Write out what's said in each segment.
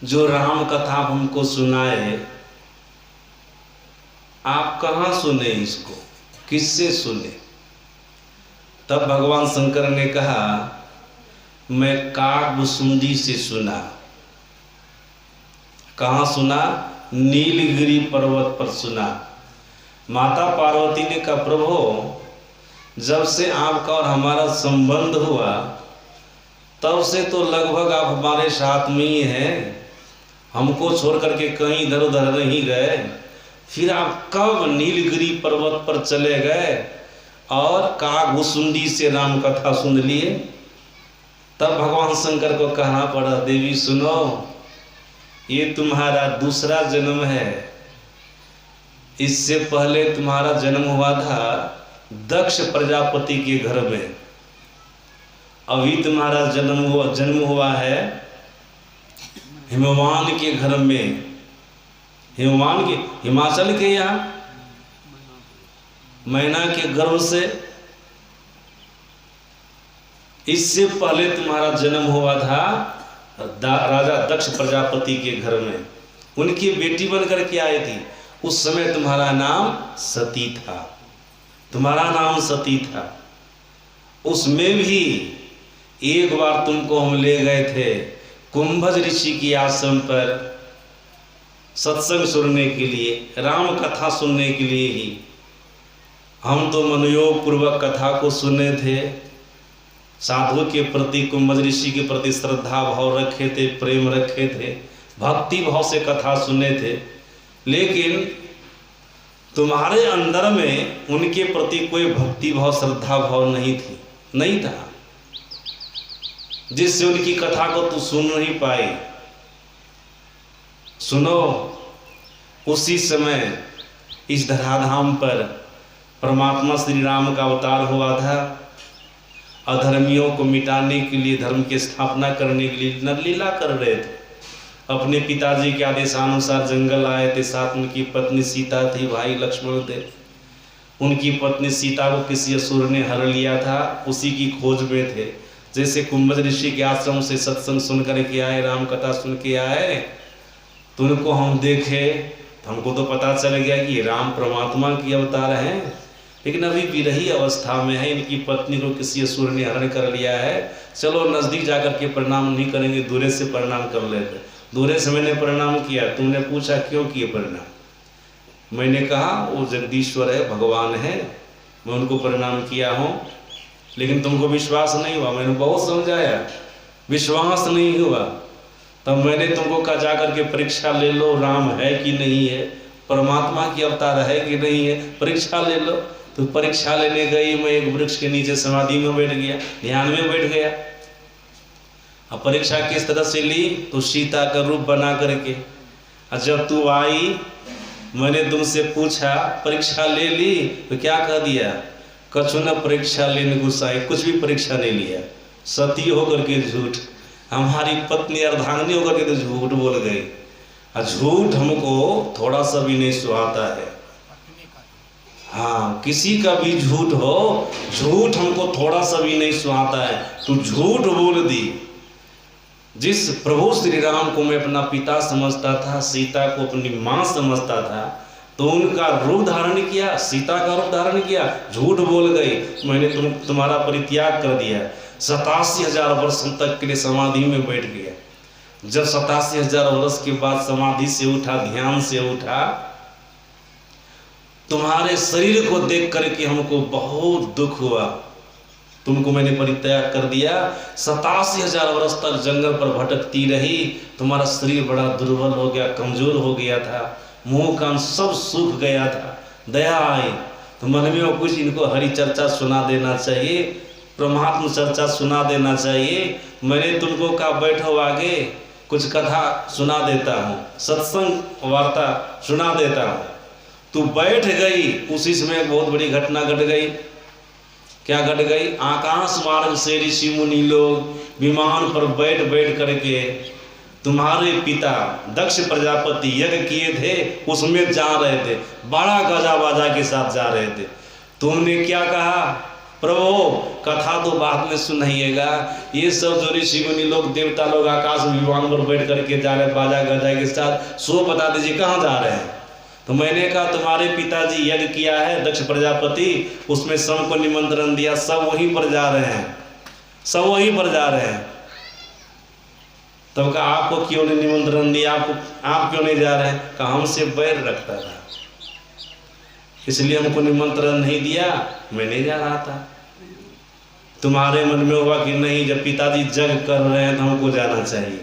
जो राम कथा हमको सुनाए, आप कहाँ सुने इसको, किससे सुने? तब भगवान शंकर ने कहा, मैं काकभुसुंडी से सुना। कहाँ सुना? नीलगिरी पर्वत पर सुना। माता पार्वती ने कहा, प्रभु जब से आपका और हमारा संबंध हुआ तब से तो लगभग आप हमारे साथ में ही हैं, हमको छोड़ करके कहीं इधर उधर नहीं गए। फिर आप कब नीलगिरी पर्वत पर चले गए और काकभुसुंडी से राम कथा सुन लिए? तब भगवान शंकर को कहना पड़ा, देवी सुनो, ये तुम्हारा दूसरा जन्म है। इससे पहले तुम्हारा जन्म हुआ था दक्ष प्रजापति के घर में। अभी तुम्हारा जन्म हुआ है हिमवान के घर में। हिमवान के, हिमाचल के यहाँ मैना के गर्भ से। इससे पहले तुम्हारा जन्म हुआ था राजा दक्ष प्रजापति के घर में। उनकी बेटी बनकर के आई थी। उस समय तुम्हारा नाम सती था। तुम्हारा नाम सती था। उसमें भी एक बार तुमको हम ले गए थे कुंभज ऋषि के आश्रम पर सत्संग सुनने के लिए, राम कथा सुनने के लिए ही। हम तो मनोयोग पूर्वक कथा को सुने थे, साधु के प्रति, कुंभज ऋषि के प्रति श्रद्धा भाव रखे थे, प्रेम रखे थे, भक्ति भाव से कथा सुने थे। लेकिन तुम्हारे अंदर में उनके प्रति कोई भक्ति भाव, श्रद्धा भाव नहीं था, जिससे उनकी कथा को तू सुन नहीं पाई। सुनो, उसी समय इस धराधाम पर परमात्मा श्री राम का अवतार हुआ था। अधर्मियों को मिटाने के लिए, धर्म की स्थापना करने के लिए नरलीला कर रहे थे। अपने पिताजी के आदेशानुसार जंगल आए थे। साथ उनकी पत्नी सीता थी, भाई लक्ष्मण थे। उनकी पत्नी सीता को किसी असुर ने हर लिया था, उसी की खोज में थे। जैसे कुंभज ऋषि के आश्रम से सत्संग सुन कर के आए, राम कथा सुन के आए, तो उनको हम देखे तो हमको तो पता चल गया कि राम परमात्मा की अवतार हैं। लेकिन अभी विरही अवस्था में है, इनकी पत्नी को किसी असुर ने हरण कर लिया है। चलो नज़दीक जाकर के प्रणाम नहीं करेंगे, दूरे से प्रणाम कर लेते। दूरे से मैंने प्रणाम किया। तुमने पूछा क्यों किए प्रणाम? मैंने कहा वो जगदीश्वर है, भगवान है, मैं उनको प्रणाम किया हूँ। लेकिन तुमको विश्वास नहीं हुआ। मैंने बहुत समझाया, विश्वास नहीं हुआ। तब मैंने तुमको कहा जा करके परीक्षा ले लो, राम है कि नहीं है, परमात्मा की अवतार है कि नहीं है, परीक्षा ले लो। तो परीक्षा लेने गई। मैं एक वृक्ष के नीचे समाधि में बैठ गया, ध्यान में बैठ गया। अब परीक्षा किस तरह से ली? तो सीता का रूप बना करके। और जब तू आई, मैंने तुमसे पूछा परीक्षा ले ली? तो क्या कह दिया? कछु न परीक्षा लेने गुस्साई, कुछ भी परीक्षा नहीं लिया। सती होकर के झूठ, हमारी पत्नी अर्धांगिनी होकर के तो झूठ बोल गई। और झूठ हमको थोड़ा सा भी नहीं सुहाता है। हाँ, किसी का भी झूठ हो, झूठ हमको थोड़ा सा भी नहीं सुहाता है। तू झूठ बोल दी। जिस प्रभु श्री राम को मैं अपना पिता समझता था, सीता को अपनी माँ समझता था, तो उनका रूप धारण किया, सीता का रूप धारण किया, झूठ बोल गई। मैंने तुम्हारा परित्याग कर दिया। 87,000 वर्ष तक के लिए समाधि में बैठ गया। जब 87,000 वर्ष के बाद समाधि से उठा, ध्यान से उठा, तुम्हारे शरीर को देख करके हमको बहुत दुख हुआ। तुमको मैंने परित्याग कर दिया। 87,000 वर्ष तक जंगल पर भटकती रही। तुम्हारा शरीर बड़ा दुर्बल हो गया, कमजोर हो गया था, मुंह कान सब सूख गया था। दया आई तो मन में कुछ इनको हरि चर्चा सुना देना चाहिए, परमात्मा चर्चा सुना देना चाहिए। मैंने तुमको कहा बैठो आगे, कुछ कथा सुना देता हूँ, सत्संग वार्ता सुना देता हूँ। तू बैठ गई। उसी समय बहुत बड़ी घटना घट गई। क्या घट गई? आकाश मार्ग से ऋषि मुनि लोग विमान पर बैठ बैठ करके तुम्हारे पिता दक्ष प्रजापति यज्ञ किए थे, उसमें जा रहे थे, बड़ा गजा बाजा के साथ जा रहे थे। तुमने क्या कहा? प्रभु कथा तो बाद में सुनाइएगा, ये सब जो ऋषि मुनि लोग देवता लोग आकाश विमान पर बैठ करके जा रहे बाजा गजा के साथ, सो बता दीजिए कहाँ जा रहे हैं। तो मैंने कहा तुम्हारे पिताजी यज्ञ किया है दक्ष प्रजापति, उसमें सबको निमंत्रण दिया, सब वहीं पर जा रहे हैं, सब वहीं पर जा रहे हैं। तब कहा आपको क्यों नहीं निमंत्रण दिया, आप क्यों नहीं जा रहे हैं? कहा हमसे बैर रखता था इसलिए हमको निमंत्रण नहीं दिया, मैं नहीं जा रहा था। तुम्हारे मन में हुआ कि नहीं जब पिताजी जग कर रहे हैं तो हमको जाना चाहिए,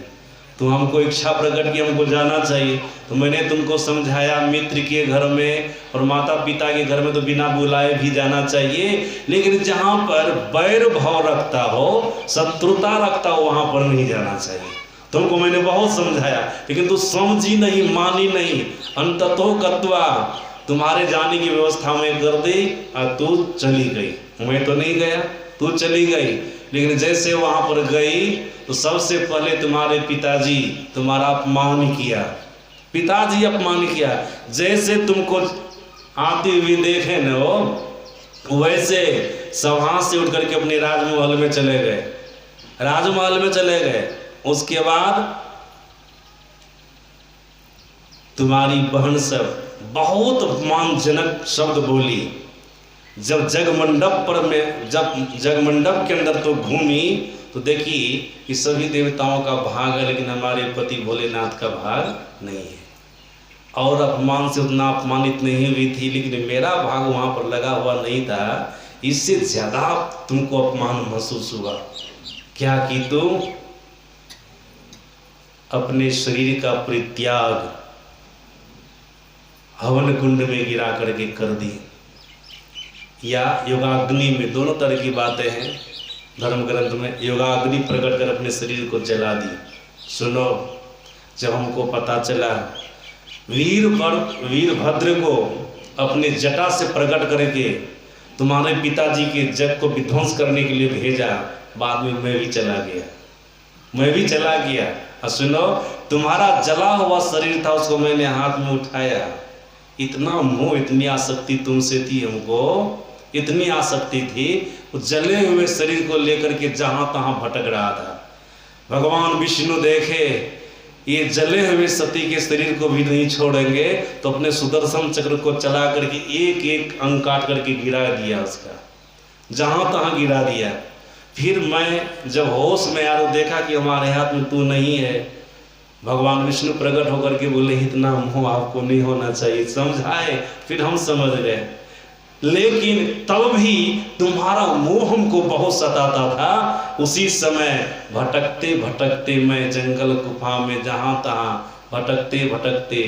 तो हमको इच्छा प्रकट की हमको जाना चाहिए। तो मैंने तुमको समझाया मित्र के घर में और माता पिता के घर में तो बिना बुलाए भी जाना चाहिए, लेकिन जहाँ पर बैर भाव रखता हो, शत्रुता रखता हो, वहाँ पर नहीं जाना चाहिए। तुमको मैंने बहुत समझाया लेकिन तू समझी नहीं, मानी नहीं। अंततो कत्वा तुम्हारे जाने की व्यवस्था में कर दी और तू चली गई। मैं तो नहीं गया, तू चली गई। लेकिन जैसे वहां पर गई तो सबसे पहले तुम्हारे पिताजी तुम्हारा अपमान किया, पिताजी अपमान किया। जैसे तुमको आती हुई देखे न वो, वैसे सभा से उठ करके अपने राजमहल में चले गए, राजमहल में चले गए। उसके बाद तुम्हारी बहन सब बहुत अपमानजनक शब्द बोली। जब जगमंडप के अंदर तो घूमी तो देखी कि सभी देवताओं का भाग है लेकिन हमारे पति भोलेनाथ का भाग नहीं है। और अपमान से उतना अपमानित नहीं हुई थी, लेकिन मेरा भाग वहां पर लगा हुआ नहीं था, इससे ज्यादा तुमको अपमान महसूस हुआ। क्या कि तुम अपने शरीर का परित्याग हवन कुंड में गिरा करके कर दी, या योगाग्नि में, दोनों तरह की बातें हैं धर्म ग्रंथ में। योगाग्नि प्रकट कर अपने शरीर को जला दी। सुनो, जब हमको पता चला वीरभद्र को अपने जटा से प्रकट करके तुम्हारे पिताजी के जग को विध्वंस करने के लिए भेजा, बाद में मैं भी चला गया। और सुनो, तुम्हारा जला हुआ शरीर था, उसको मैंने हाथ में उठाया। इतना मोह, इतनी आसक्ति तुमसे थी, हमको इतनी आसक्ति थी, उस जले हुए शरीर को लेकर के जहां तहां भटक रहा था। भगवान विष्णु देखे ये जले हुए सती के शरीर को भी नहीं छोड़ेंगे, तो अपने सुदर्शन चक्र को चला करके एक एक अंग काट करके गिरा दिया, उसका जहां तहां गिरा दिया। फिर मैं जब होश में आया तो देखा कि हमारे हाथ में तू नहीं है। भगवान विष्णु प्रकट होकर के बोले इतना मोह आपको नहीं होना चाहिए, समझाए, फिर हम समझ गए। लेकिन तब भी तुम्हारा मोह हमको बहुत सताता था। उसी समय भटकते भटकते मैं जंगल गुफा में जहां तहां भटकते भटकते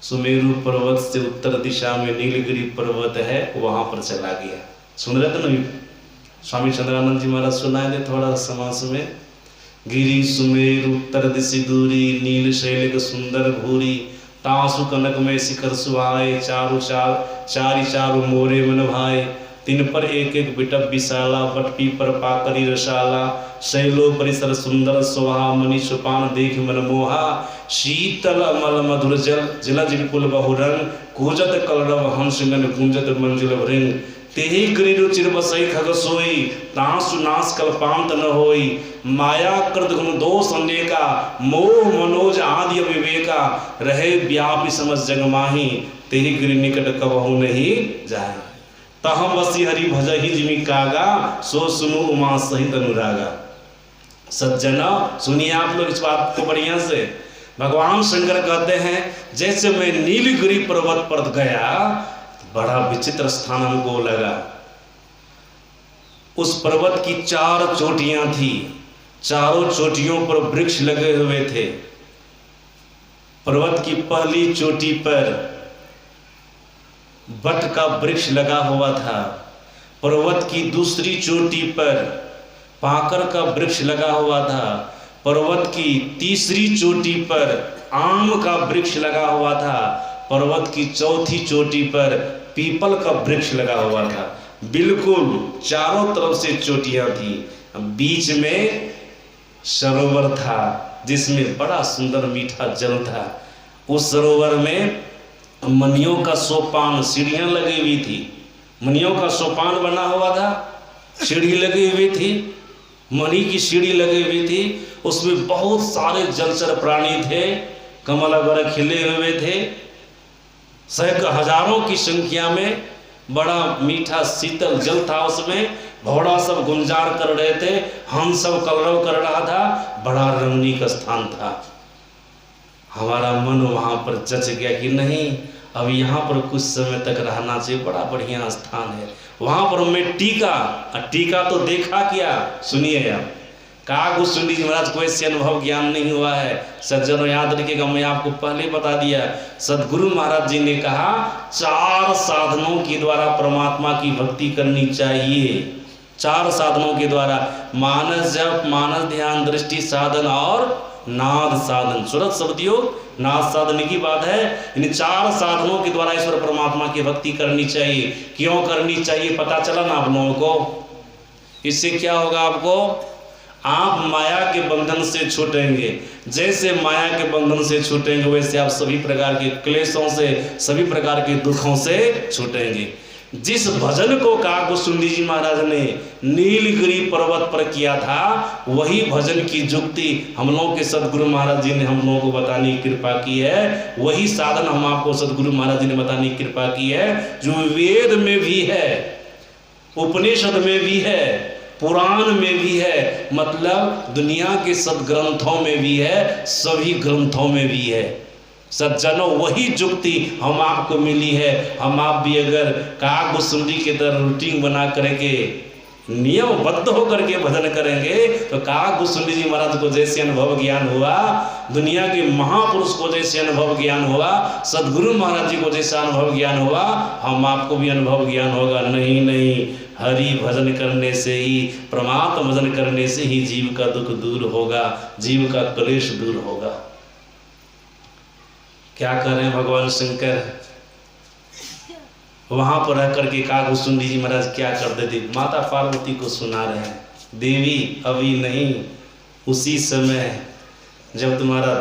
सुमेरु पर्वत से उत्तर दिशा में नीलगिरी पर्वत है, वहां पर चला गया। सुन रहे थे ना स्वामी चंद्रानंद जी महाराज, सुनाए थे थोड़ा समास में। गिरी सुमेरु उत्तर दिशि दूरी, नील शैलिक सुंदर भूरी, तासु कनक में शिखर सुहाए, चारु मोरे मन भाए। तीन पर एक एक बिटप विशाला, बटपी पर पाकरी रसाला, शैलो परिसर सुंदर सोहा, मणि सुपान देख मन मोहा। शीतल अमल मधुर जलज विपुल बहुरंग, कूजत कलरव हंसगन गुंजत मंजुल भृंग। तेहि गिरि चिर बसई खग सोई, तासु नाश कल्पांत न होई। माया कृत गुण दोष अनेका, मोह मनोज आदि विवेका। रहे व्यापी समझ जग माही, तेहि गिरि निकट कबहु नहीं जाए। तहम वसी हरि भजहि जिमि कागा, सो सुनु उमा सहित अनुरागा। सज्जना सुनिए आप लोग इस बात को बढ़िया से। भगवान शंकर कहते हैं जैसे मैं नीलगिरी पर्वत पर गया, बड़ा विचित्र स्थान हमको लगा। उस पर्वत की 4 चोटियां थी, चारों चोटियों पर वृक्ष लगे हुए थे। पर्वत की पहली चोटी पर बट का वृक्ष लगा हुआ था। पर्वत की दूसरी चोटी पर पाकर का वृक्ष लगा हुआ था। पर्वत की तीसरी चोटी पर आम का वृक्ष लगा हुआ था। पर्वत की चौथी चोटी पर पीपल का वृक्ष लगा हुआ था। बिल्कुल चारों तरफ से चोटियां थी। बीच में सरोवर था जिसमें बड़ा सुंदर मीठा जल था। उस सरोवर में मनियों का सोपान, सीढ़ियां लगी हुई थी। मुनियों का सोपान बना हुआ था, सीढ़ी लगी हुई थी, मणि की सीढ़ी लगी हुई थी, उसमें बहुत सारे जलचर प्राणी थे, कमल वगैरह खिले हुए थे, सैकड़ों हजारों की संख्या में, बड़ा मीठा शीतल जल था उसमें, घोड़ा सब गुंजार कर रहे थे, हंस सब कलरव कर रहा था, बड़ा रमणीक स्थान था। हमारा मन वहाँ पर जच गया कि नहीं, अब यहाँ पर कुछ समय तक रहना चाहिए, बड़ा बढ़िया स्थान है। वहाँ पर मैं टीका तो देखा क्या, सुनिए आप। कागभूषुंडी जी महाराज को ऐसे अनुभव ज्ञान नहीं हुआ है, सज्जनों याद रखिएगा, मैं आपको पहले बता दिया। सदगुरु महाराज जी ने कहा 4 साधनों के द्वारा परमात्मा की भक्ति करनी चाहिए। 4 साधनों के द्वारा, मानस जप, मानस ध्यान, दृष्टि साधन और नाद साधन। सूरत शब्द योग नाद साधन की बात है। इन 4 साधनों के द्वारा ईश्वर परमात्मा की भक्ति करनी चाहिए। क्यों करनी चाहिए पता चला ना आप लोगों को? इससे क्या होगा आपको? आप माया के बंधन से छूटेंगे। जैसे माया के बंधन से छूटेंगे वैसे आप सभी प्रकार के क्लेशों से, सभी प्रकार के दुखों से छूटेंगे। जिस भजन को कागभूषुंडी जी महाराज ने नीलगिरी पर्वत पर किया था, वही भजन की जुक्ति हम लोगों के सदगुरु महाराज जी ने हम लोगों को बताने की कृपा की है। वही साधन हम आपको सदगुरु महाराज जी ने बताने की कृपा की है, जो वेद में भी है, उपनिषद में भी है, पुराण में भी है, मतलब दुनिया के सदग्रंथों में भी है, सभी ग्रंथों में भी है। सज्जनों, वही जुक्ति हम आपको मिली है। हम आप भी अगर कागभूषुंडी के तरह रूटीन बना करके नियमबद्ध होकर के भजन करेंगे तो कागभूषुंडी जी महाराज को जैसे अनुभव ज्ञान हुआ, दुनिया के महापुरुष को जैसे अनुभव ज्ञान हुआ, सदगुरु महाराज जी को जैसा अनुभव ज्ञान हुआ, हम आपको भी अनुभव ज्ञान होगा। नहीं, हरि भजन करने से ही, परमात्मा भजन करने से ही जीव का दुख दूर होगा, जीव का क्लेश दूर होगा। क्या करें भगवान शंकर? वहां पर रह करके कागभूषुंडी जी महाराज क्या करते थे? माता पार्वती को सुना रहे हैं, देवी अभी नहीं, उसी समय जब तुम्हारा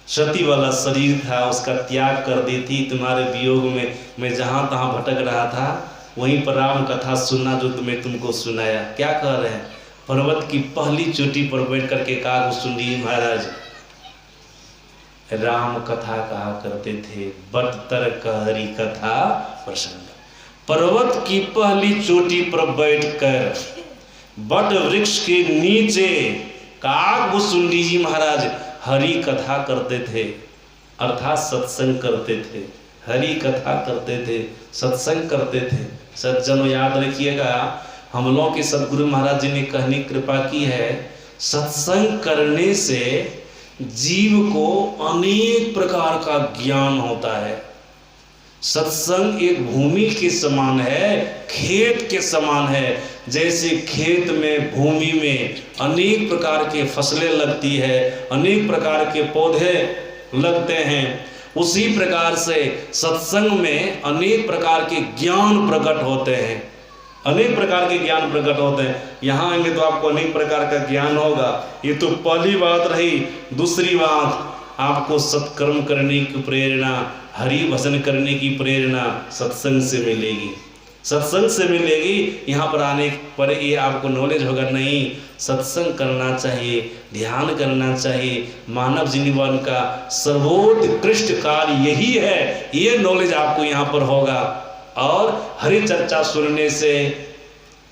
सती वाला शरीर था उसका त्याग कर दी थी, तुम्हारे वियोग में मैं जहां तहां भटक रहा था, वहीं पर राम कथा सुनना जो मैं तुमको सुनाया। क्या कह रहे हैं? पर्वत की पहली चोटी पर बैठ करके कागभूषुंडी जी महाराज राम कथा कहा करते थे। बट तर्क हरि कथा प्रसंग। पर्वत की पहली चोटी पर बैठकर बट वृक्ष के नीचे कागभूषुंडी जी महाराज हरि कथा करते थे, अर्थात सत्संग करते थे। हरि कथा करते थे, सत्संग करते थे। सज्जनों याद रखिएगा, हम लोगों के सदगुरु महाराज जी ने कहने की कृपा की है, सत्संग करने से जीव को अनेक प्रकार का ज्ञान होता है। सत्संग एक भूमि के समान है, खेत के समान है। जैसे खेत में, भूमि में अनेक प्रकार के फसलें लगती है, अनेक प्रकार के पौधे लगते हैं, उसी प्रकार से सत्संग में अनेक प्रकार के ज्ञान प्रकट होते हैं। अनेक प्रकार के ज्ञान प्रकट होते हैं। यहाँ आएंगे तो आपको अनेक प्रकार का ज्ञान होगा। ये तो पहली बात रही। दूसरी बात, आपको सत्कर्म करने की प्रेरणा, हरि भजन करने की प्रेरणा सत्संग से मिलेगी। सत्संग से मिलेगी। यहाँ पर आने पर ये आपको नॉलेज होगा, नहीं सत्संग करना चाहिए, ध्यान करना चाहिए, मानव जीवन का सर्वोत्कृष्ट कार्य यही है, ये नॉलेज आपको यहाँ पर होगा। और हरि चर्चा सुनने से,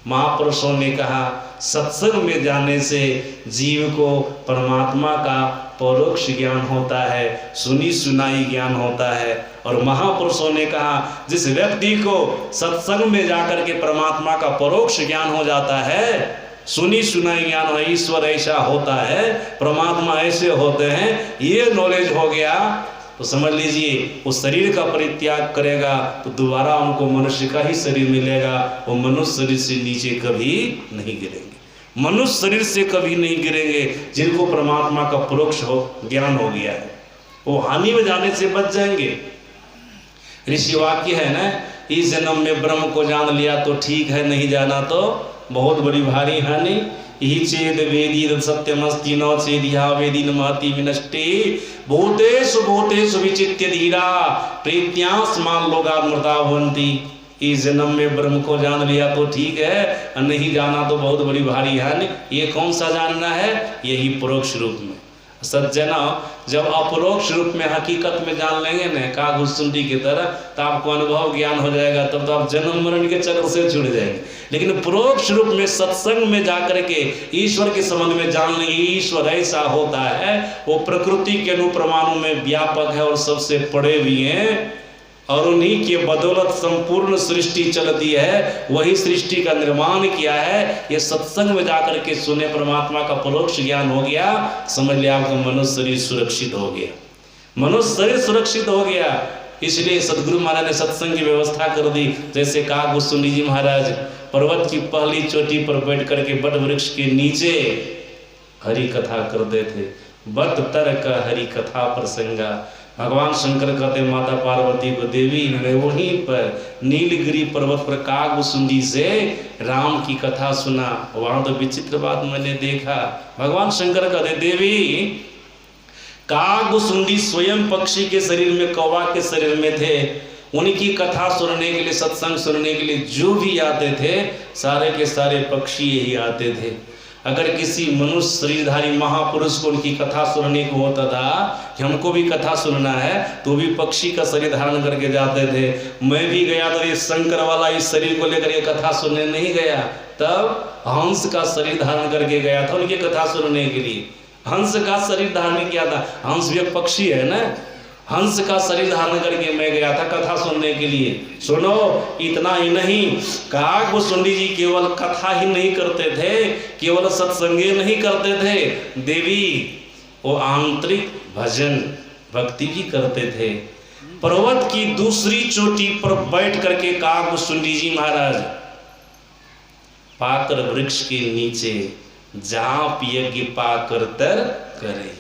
महापुरुषों ने कहा, सत्संग में जाने से जीव को परमात्मा का परोक्ष ज्ञान होता है, सुनी सुनाई ज्ञान होता है। और महापुरुषों ने कहा, जिस व्यक्ति को सत्संग में जाकर के परमात्मा का परोक्ष ज्ञान हो जाता है, सुनी सुनाई ज्ञान हो, ईश्वर ऐसा होता है, परमात्मा ऐसे होते हैं, ये नॉलेज हो गया, तो समझ लीजिए वो शरीर का परित्याग करेगा तो दोबारा उनको मनुष्य का ही शरीर मिलेगा। वो मनुष्य शरीर से नीचे कभी नहीं गिरेंगे, मनुष्य शरीर से कभी नहीं गिरेंगे। जिनको परमात्मा का परोक्ष हो ज्ञान हो गया है, वो हानि में जाने से बच जाएंगे। ऋषि वाक्य है ना, इस जन्म में ब्रह्म को जान लिया तो ठीक है, नहीं जाना तो बहुत बड़ी भारी हानि। यही चेद वेदी सत्यमस्ति न चेदिहा वेदी न महति विनष्टे भूतेषु भूतेषु विचित्य धीरा प्रीत्यास्मान लोगात् मृता भवन्ति। इस जन्म में ब्रह्म को जान लिया तो ठीक है, और नहीं जाना तो बहुत बड़ी भारी हानि। ये कौन सा जानना है? यही परोक्ष रूप में। सज्जना, जब अपरोक्ष रूप में हकीकत में जान लेंगे न कागुसुंडी की तरह, तो आपको अनुभव ज्ञान हो जाएगा, तब तो आप जन्म मरण के चक्र से छूट जाएंगे। लेकिन परोक्ष रूप में सत्संग में जाकर के ईश्वर के संबंध में जान लेंगे, ईश्वर ऐसा होता है, वो प्रकृति के अनुप्रमाणों में व्यापक है और सबसे पड़े भी हैं, और उन्हीं के बदौलत संपूर्ण सृष्टि चलती है, वही सृष्टि का निर्माण किया है। ये सत्संग में जाकर के सुने, परमात्मा का परोक्ष ज्ञान हो गया, समझ लिया आपका मनुष्य शरीर सुरक्षित हो गया, मनुष्य शरीर सुरक्षित हो गया। इसलिए सदगुरु महाराज ने सत्संग की व्यवस्था कर दी। जैसे कागभूषुंडी जी महाराज पर्वत की पहली चोटी पर बैठ करके बट वृक्ष के नीचे हरि कथा करते थे। बट तर्क हरि कथा प्रसंगा। भगवान शंकर कहते माता पार्वती को, देवी मैं वहीं पर नीलगिरी पर्वत पर कागभूषुंडी से राम की कथा सुना। वहां तो विचित्र बात मैंने देखा। भगवान शंकर कहते, देवी कागभूषुंडी स्वयं पक्षी के शरीर में, कौवा के शरीर में थे। उनकी कथा सुनने के लिए, सत्संग सुनने के लिए जो भी आते थे, सारे के सारे पक्षी यही आते थे। अगर किसी मनुष्य शरीरधारी महापुरुष को उनकी कथा सुनने को होता था कि हमको भी कथा सुनना है, तो भी पक्षी का शरीर धारण करके जाते थे। मैं भी गया तो ये शंकर वाला इस शरीर को लेकर ये कथा सुनने नहीं गया, तब हंस का शरीर धारण करके गया था उनकी कथा सुनने के लिए। हंस का शरीर धारण किया था, हंस भी एक पक्षी है ना, हंस का शरीर धारण करके मैं गया था कथा सुनने के लिए। सुनो, इतना ही नहीं, कागभूषुंडी जी केवल कथा ही नहीं करते थे, केवल सत्संगे नहीं करते थे, देवी वो आंतरिक भजन भक्ति भी करते थे। पर्वत की दूसरी चोटी पर बैठ करके कागभूषुंडी जी महाराज पाकर वृक्ष के नीचे जाप यज्ञ पाकर तर करे,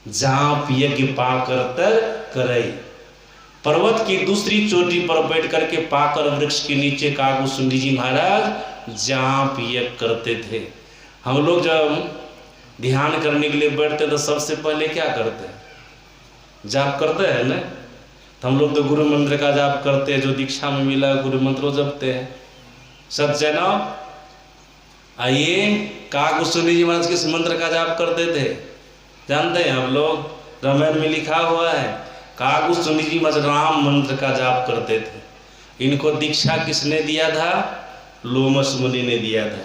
जाप यज्ञ पाकर तर करे। पर्वत की दूसरी चोटी पर बैठ करके पाकर वृक्ष के नीचे कागभूषुंडी जी महाराज जाप यज्ञ करते थे। हम लोग जब ध्यान करने के लिए बैठते तो सबसे पहले क्या करते हैं? जाप करते हैं ना। तो हम लोग तो गुरु मंत्र का जाप करते हैं, जो दीक्षा में मिला गुरु मंत्र जपते हैं। सज्जनों, आइए, कागभूषुंडी जी महाराज किस मंत्र का जाप करते थे जानते हैं हम लोग? रामायण में लिखा हुआ है, कागभूषुंडी जी महाराज राम मंत्र का जाप करते थे। इनको दीक्षा किसने दिया था? लोमश मुनि ने दिया था।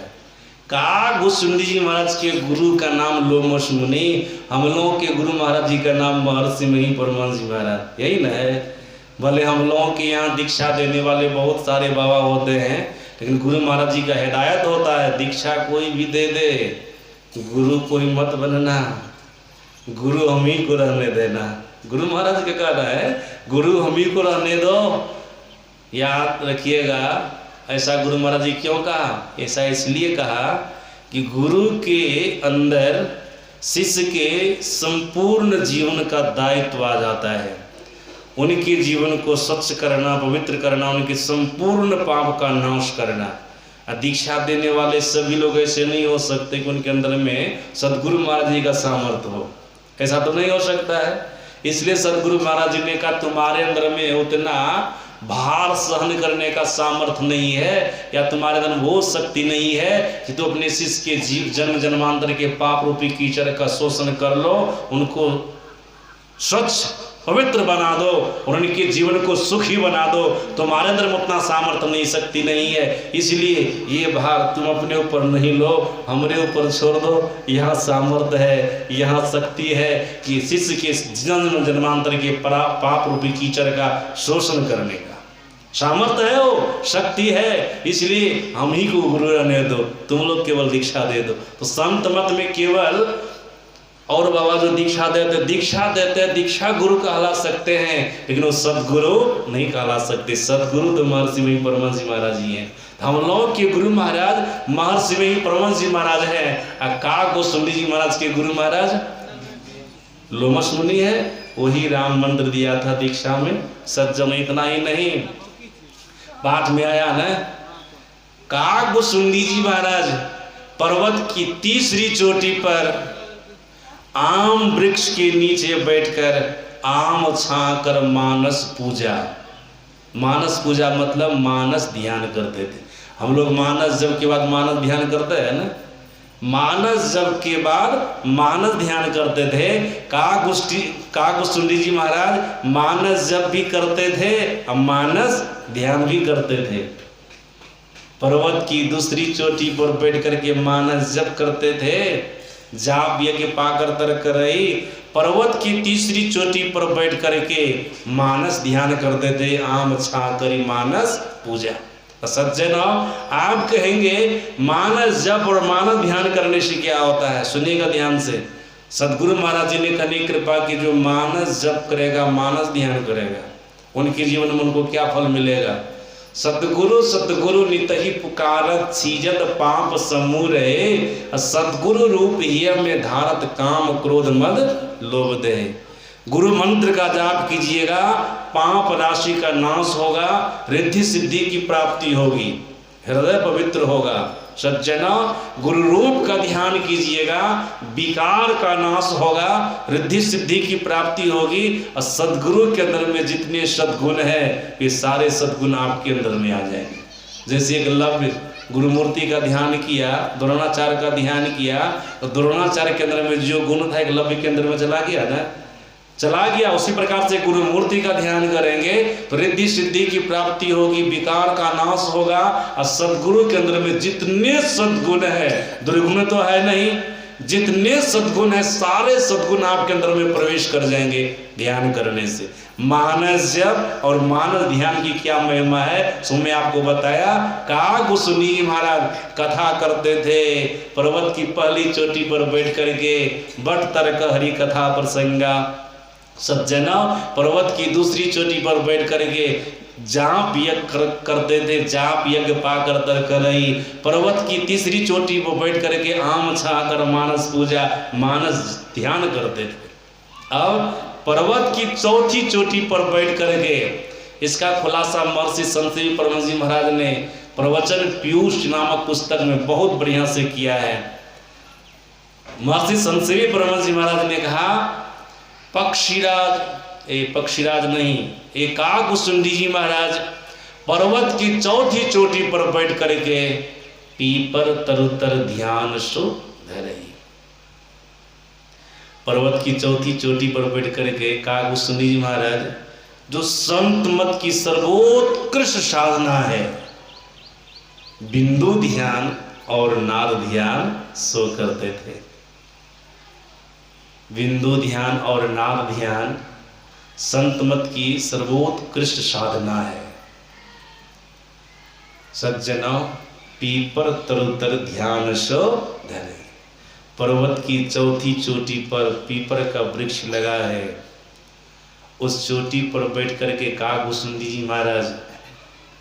कागभूषुंडी जी महाराज के गुरु का नाम लोमश मुनि, हम लोगों के गुरु महाराज जी का नाम महर्षि मही परमहंस जी महाराज, यही ना है। भले हम लोगों के यहाँ दीक्षा देने वाले बहुत सारे बाबा होते हैं, लेकिन गुरु महाराज जी का हिदायत होता है, दीक्षा कोई भी दे दे, गुरु कोई मत बनना, गुरु हम ही को रहने देना। गुरु महाराज का कहना है, गुरु हम ही को रहने दो। याद रखिएगा, ऐसा गुरु महाराज जी क्यों कहा? ऐसा इसलिए कहा कि गुरु के अंदर शिष्य के संपूर्ण जीवन का दायित्व आ जाता है। उनके जीवन को स्वच्छ करना, पवित्र करना, उनके संपूर्ण पाप का नाश करना। दीक्षा देने वाले सभी लोग ऐसे नहीं हो सकते कि उनके अंदर में सदगुरु महाराज जी का सामर्थ्य हो, ऐसा तो नहीं हो सकता है। इसलिए सदगुरु महाराज जी ने कहा, तुम्हारे अंदर में उतना भार सहन करने का सामर्थ्य नहीं है, या तुम्हारे अंदर वो शक्ति नहीं है कि तो अपने शिष्य के जीव जन्म जन्मांतर के पाप रूपी कीचड़ का शोषण कर लो, उनको स्वच्छ पवित्र बना दो और उनके जीवन को सुखी बना दो। तुम्हारे अंदर में उतना सामर्थ्य नहीं, शक्ति नहीं है। इसलिए ये भार तुम अपने ऊपर नहीं लो, हमारे ऊपर छोड़ दो। यहाँ सामर्थ्य है, यहाँ शक्ति है कि शिष्य के जन्म जन्मांतर के पाप रूपी कीचड़ का शोषण करने का सामर्थ्य है, वो शक्ति है। इसलिए हम ही को गुरु रहने दो, तुम लोग केवल दीक्षा दे दो। तो संत मत में केवल और बाबा जो दीक्षा देते दीक्षा गुरु कहला सकते हैं, लेकिन वो सदगुरु नहीं कहला सकते। सदगुरु तो महर्षि मही परमहंस जी महाराज जी हैं। हम लोग के गुरु महाराज महर्षि मही परमहंस जी महाराज हैं। कागभूषुंडी जी महाराज के गुरु महाराज लोमश मुनि है। वही राम मंत्र दिया था दीक्षा में। सज्जन, इतना ही नहीं, पाठ में आया ना, कागभूषुंडी जी महाराज पर्वत की तीसरी चोटी पर आम वृक्ष के नीचे बैठकर आम छाकर मानस पूजा। मानस पूजा मतलब मानस ध्यान करते थे। हम लोग मानस जप के बाद मानस ध्यान करते हैं ना, मानस जप के बाद मानस ध्यान करते थे। काकभूषुंडी जी महाराज मानस जप भी करते थे और मानस ध्यान भी करते थे। पर्वत की दूसरी चोटी पर बैठ करके मानस जप करते थे। जाप यज्ञ पाकर तर करई, पर्वत की तीसरी चोटी पर बैठ करके मानस ध्यान करते थे। आम छा करी मानस पूजा। सज्जन आप कहेंगे मानस जप और मानस ध्यान करने से क्या होता है? सुनिएगा ध्यान से। सदगुरु महाराज जी ने कहनी कृपा की, जो मानस जप करेगा, मानस ध्यान करेगा, उनके जीवन में उनको क्या फल मिलेगा? सतगुरु सतगुरु नितहि पुकारत, सीजत पाप समूरे, सतगुरु रूप हिय में धारत, काम क्रोध मद लोभ दे। गुरु मंत्र का जाप कीजिएगा, पाप राशि का नाश होगा, रिद्धि सिद्धि की प्राप्ति होगी, हृदय पवित्र होगा। सज्जना गुरु रूप का ध्यान कीजिएगा, विकार का नाश होगा, रिद्धि सिद्धि की प्राप्ति होगी और सद्गुरु के अंदर में जितने सद्गुण है वे सारे सद्गुण आपके अंदर में आ जाएंगे। जैसे एक लव्य गुरु मूर्ति का ध्यान किया, द्रोणाचार्य का ध्यान किया, तो द्रोणाचार्य के अंदर में जो गुण था एक लव्य के अंदर में चला गया। उसी प्रकार से गुरु मूर्ति का ध्यान करेंगे तो रिद्धि सिद्धि की प्राप्ति होगी, विकार का नाश होगा और सद्गुरु के अंदर में जितने सद्गुण है, दुर्गुण तो है नहीं, जितने सद्गुण है सारे सद्गुण आपके अंदर में प्रवेश कर जाएंगे ध्यान करने से। मानस जप और मानस ध्यान की क्या महिमा है सो मैं आपको बताया। काकभूषुंडी जी महाराज कथा करते थे, पर्वत की पहली चोटी पर बैठ करके बट तर्क हरि कथा प्रसंगा। सज्जना पर्वत की दूसरी चोटी पर बैठ करके जाप यज्ञ करते थे, जाप यज्ञ पाकर तर करई। पर्वत की तीसरी चोटी पर बैठ करके आम छाकर मानस पूजा, मानस ध्यान करते थे। अब पर्वत की चौथी चोटी पर बैठ करके, इसका खुलासा महर्षि संत सेवी परमहंस जी महाराज ने प्रवचन पीयूष नामक पुस्तक में बहुत बढ़िया से किया है। महर्षि संत सेवी परमहंस जी महाराज ने कहा, पक्षीराज नहीं, काकभूषुंडी जी महाराज पर्वत की चौथी चोटी पर बैठ करके पीपर तरुतर ध्यान सो धरई। पर्वत की चौथी चोटी पर बैठ करके काकभूषुंडी जी महाराज जो संत मत की सर्वोत्कृष्ट साधना है, बिंदु ध्यान और नाद ध्यान सो करते थे। बिंदु ध्यान और नाद ध्यान संत मत की सर्वोत्कृष्ट साधना है। सज्जनों पीपर तरुतर ध्यान सो धरे। पर्वत की चौथी चोटी पर पीपर का वृक्ष लगा है, उस चोटी पर बैठ करके काकभूषुंडी जी महाराज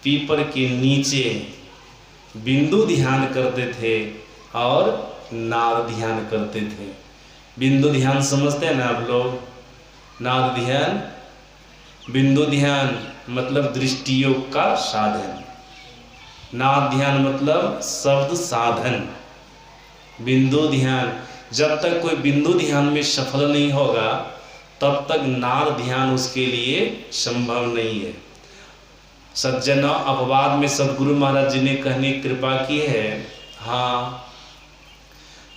पीपर के नीचे बिंदु ध्यान करते थे और नाद ध्यान करते थे। बिंदु ध्यान समझते हैं ना आप लोग? नाद ध्यान, बिंदु ध्यान मतलब दृष्टियोग का साधन, नाद ध्यान मतलब शब्द साधन। बिंदु ध्यान, जब तक कोई बिंदु ध्यान में सफल नहीं होगा तब तक नाद ध्यान उसके लिए संभव नहीं है। सज्जन अपवाद में सदगुरु महाराज जी ने कहने कृपा की है। हाँ,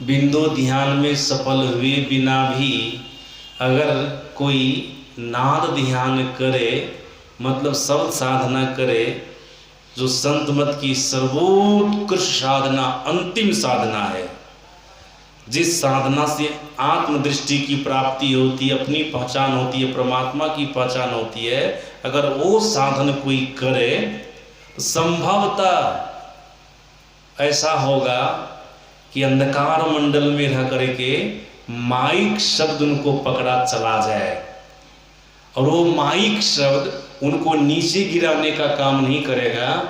बिंदु ध्यान में सफल हुए बिना भी अगर कोई नाद ध्यान करे, मतलब शब्द साधना करे, जो संत मत की सर्वोत्कृष्ट साधना, अंतिम साधना है, जिस साधना से आत्मदृष्टि की प्राप्ति होती है, अपनी पहचान होती है, परमात्मा की पहचान होती है, अगर वो साधन कोई करे तो संभवतः ऐसा होगा कि अंधकार मंडल में रह करके माइक शब्द उनको पकड़ा चला जाए और वो माइक शब्द उनको नीचे गिराने का काम नहीं करेगा,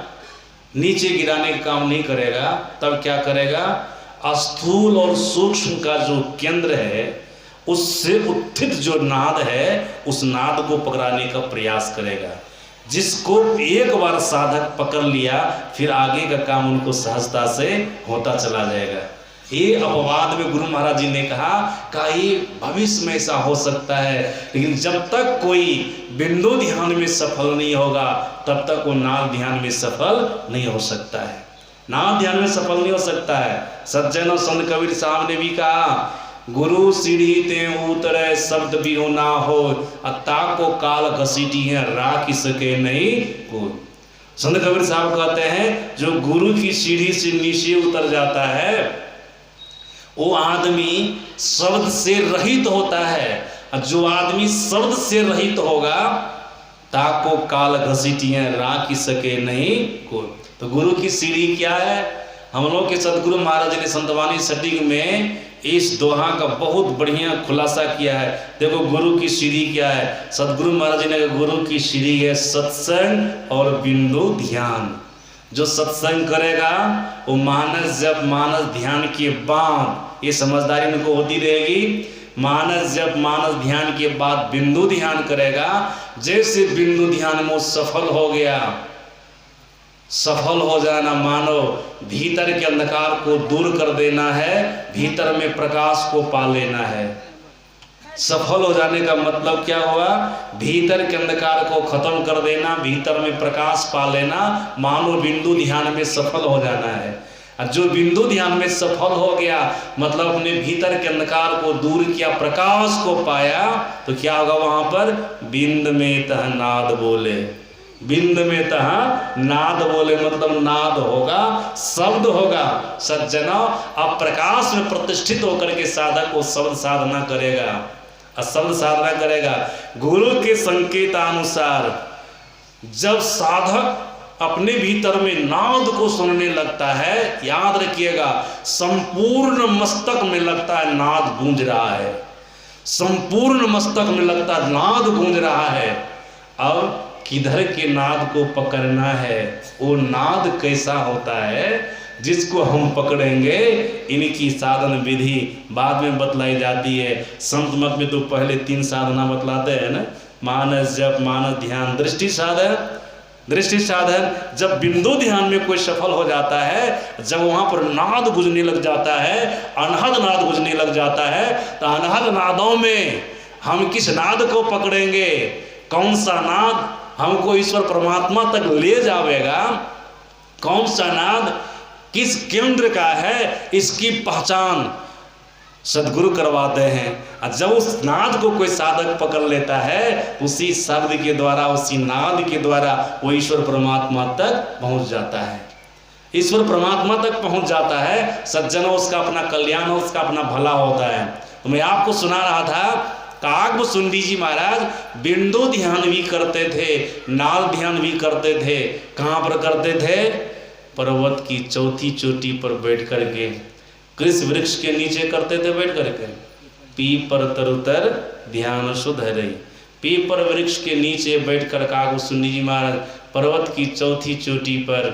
नीचे गिराने का काम नहीं करेगा। तब क्या करेगा? स्थूल और सूक्ष्म का जो केंद्र है उससे उत्थित जो नाद है उस नाद को पकड़ाने का प्रयास करेगा। जिसको एक बार साधक पकड़ लिया फिर आगे का काम उनको सहजता से होता चला जाएगा। ये अपवाद में गुरु महाराज जी ने कहा कि भविष्य में ऐसा हो सकता है, लेकिन जब तक कोई बिंदु ध्यान में सफल नहीं होगा तब तक वो नाद ध्यान में सफल नहीं हो सकता है। नाद ध्यान में सफल नहीं हो सकता है। सज्जनों, संत कबीर साहब ने भी कहा, गुरु सीढ़ी ते उतरे शब्द भी हो ना हो, अता को काल घसीटी है राख सके नहीं कोई। संत कबीर साहब कहते हैं जो गुरु की सीढ़ी से नीचे उतर जाता है वो आदमी शब्द से रहित होता है, और जो आदमी शब्द से रहित होगा ताको काल घसीटियां राख सके नहीं कोई। तो गुरु की सीढ़ी क्या है? हम लोग के सदगुरु महाराज ने संतवाणी सटिंग में इस दोहा का बहुत बढ़िया खुलासा किया है। देखो गुरु की सीढ़ी क्या है। सदगुरु महाराज ने कहा गुरु की सीढ़ी है सत्संग और बिंदु ध्यान। जो सत्संग करेगा वो मानस जप मानस ध्यान के बाद, ये समझदारी उनको होती रहेगी, मानस जप मानस ध्यान के बाद बिंदु ध्यान करेगा। जैसे बिंदु ध्यान में सफल हो गया, सफल हो जाना मानो भीतर के अंधकार को दूर कर देना है, भीतर में प्रकाश को पा लेना है। सफल हो जाने का मतलब क्या हुआ? भीतर के अंधकार को खत्म कर देना, भीतर में प्रकाश पा लेना, मानो बिंदु ध्यान में सफल हो जाना है। और जो बिंदु ध्यान में सफल हो गया मतलब अपने भीतर के अंधकार को दूर किया, प्रकाश को पाया, तो क्या होगा वहां पर? बिंद में तह नाद बोले, बिंद में तह नाद बोले मतलब नाद होगा, शब्द होगा। सज्जनों, अब प्रकाश में प्रतिष्ठित होकर के साधक वो शब्द साधना करेगा, शब्द साधना करेगा। गुरु के संकेतानुसार जब साधक अपने भीतर में नाद को सुनने लगता है, याद रखिएगा संपूर्ण मस्तक में लगता है नाद गूंज रहा है, संपूर्ण मस्तक में लगता है नाद गूंज रहा है। अब किधर के नाद को पकड़ना है, वो नाद कैसा होता है जिसको हम पकड़ेंगे, इनकी साधन विधि बाद में बतलाई जाती है। संत मत में तो पहले 3 साधना बतलाते हैं ना, मानस जप मानस ध्यान दृष्टि साधन। दृष्टि साधन जब बिंदु ध्यान में कोई सफल हो जाता है, जब वहां पर नाद गुजरने लग जाता है, अनहद नाद गुजरने लग जाता है, तो अनहद नादों में हम किस नाद को पकड़ेंगे, कौन सा नाद हमको ईश्वर परमात्मा तक ले जाएगा, कौन सा नाद किस केंद्र का है, इसकी पहचान सदगुरु करवाते हैं। और जब उस नाद को कोई साधक पकड़ लेता है, उसी शब्द के द्वारा, उसी नाद के द्वारा वो ईश्वर परमात्मा तक पहुंच जाता है, ईश्वर परमात्मा तक पहुंच जाता है। सज्जनों, उसका अपना कल्याण, उसका अपना भला होता है। तो मैं आपको सुना रहा था, काग सुंदी जी महाराज बिंदु ध्यान भी करते थे, नाद ध्यान भी करते थे। कहाँ पर करते थे? पर्वत की चौथी चोटी पर बैठ करके, कृष वृक्ष के नीचे करते थे बैठ करके। पीपर तरुतर ध्यान सुधरई, पीपर वृक्ष के नीचे बैठ कर काग सुंदी जी महाराज पर्वत की चौथी चोटी पर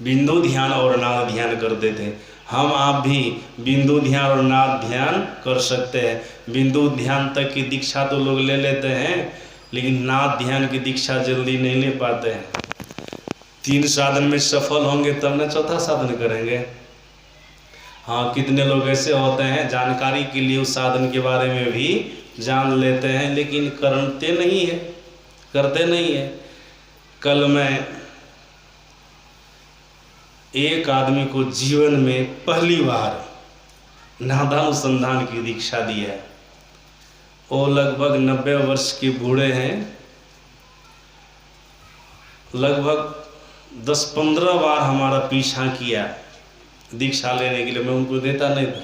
बिंदु ध्यान और नाद ध्यान करते थे। हम आप भी बिंदु ध्यान और नाद ध्यान कर सकते हैं। बिंदु ध्यान तक की दीक्षा तो लोग ले लेते हैं, लेकिन नाद ध्यान की दीक्षा जल्दी नहीं ले पाते हैं। 3 साधन में सफल होंगे तब न चौथा साधन करेंगे। हाँ, कितने लोग ऐसे होते हैं जानकारी के लिए उस साधन के बारे में भी जान लेते हैं, लेकिन करते नहीं है, करते नहीं है। कल मैं एक आदमी को जीवन में पहली बार नादानुसंधान की दीक्षा दी है। वो लगभग 90 वर्ष के बूढ़े हैं, लगभग 10-15 बार हमारा पीछा किया दीक्षा लेने के लिए। मैं उनको देता नहीं था,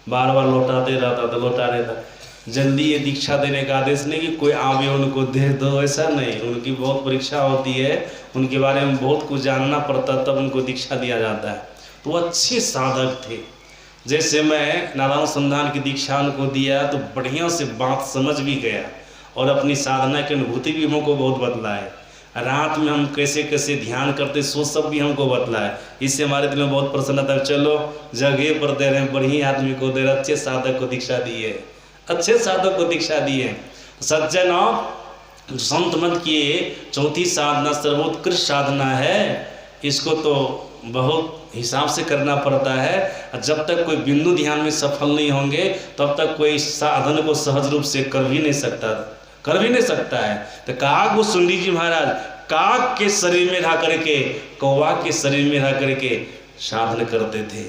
बार बार लौटाते रहता था, लौटा रहता। जल्दी ये दीक्षा देने का आदेश नहीं कि कोई आवे उनको दे दो, ऐसा नहीं। उनकी बहुत परीक्षा होती है, उनके बारे में बहुत कुछ जानना पड़ता, तब उनको दीक्षा दिया जाता है। तो वो अच्छे साधक थे। जैसे मैं नादानुसंधान की दीक्षा उनको दिया तो बढ़िया से बात समझ भी गया, और अपनी साधना की अनुभूति भी हमको बहुत बदला है। रात में हम कैसे कैसे ध्यान करते सो सब भी हमको बतला है। इससे हमारे दिल में बहुत प्रसन्नता। चलो जगह पर दे रहे हैं, बढ़िया आदमी को दे रहे, अच्छे साधक को दीक्षा दी है, अच्छे साधक को दीक्षा दी है। सज्जनों, संत मत की चौथी साधना सर्वोत्कृष्ट साधना है। इसको तो बहुत हिसाब से करना पड़ता है। जब तक कोई बिंदु ध्यान में सफल नहीं होंगे तब तक कोई साधन को सहज रूप से कर भी नहीं सकता है। तो काग वो सुंडी जी महाराज काग के शरीर में रह करके, कौवा के शरीर में रह करके साधन करते थे।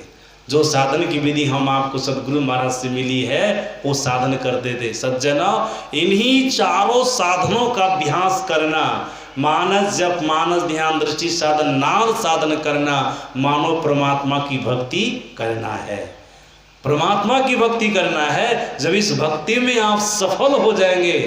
जो साधन की विधि हम आपको सदगुरु महाराज से मिली है वो साधन करते थे। सज्जनों, इन्हीं चारों साधनों का अभ्यास करना, मानस जप, मानस ध्यान, दृष्टि साधन, नाद साधन करना, मानो परमात्मा की भक्ति करना है। परमात्मा की भक्ति करना है। जब इस भक्ति में आप सफल हो जाएंगे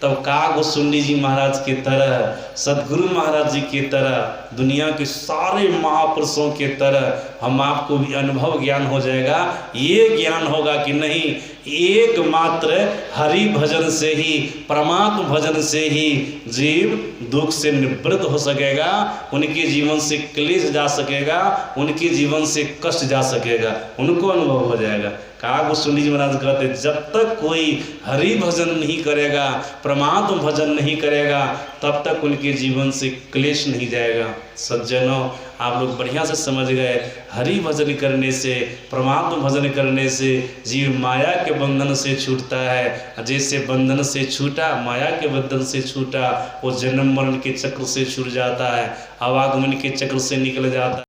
तब काग सुंडी जी महाराज की तरह, सदगुरु महाराज जी की तरह, दुनिया के सारे महापुरुषों के तरह हम आपको भी अनुभव ज्ञान हो जाएगा। ये ज्ञान होगा कि नहीं, एकमात्र हरि भजन से ही, परमात्मा भजन से ही जीव दुख से निवृत्त हो सकेगा, उनके जीवन से क्लेश जा सकेगा, उनके जीवन से कष्ट जा सकेगा, उनको अनुभव हो जाएगा। काग सुंडी जी महाराज कहते, जब तक कोई हरि भजन नहीं करेगा, परमात्मा भजन नहीं करेगा, तब तक उनके जीवन से क्लेश नहीं जाएगा। सज्जनों, आप लोग बढ़िया से समझ गए, हरि भजन करने से, परमात्मा भजन करने से जीव माया के बंधन से छूटता है। जैसे बंधन से छूटा, माया के बंधन से छूटा, वो जन्म मरण के चक्र से छूट जाता है, आवागमन के चक्र से निकल जाता है।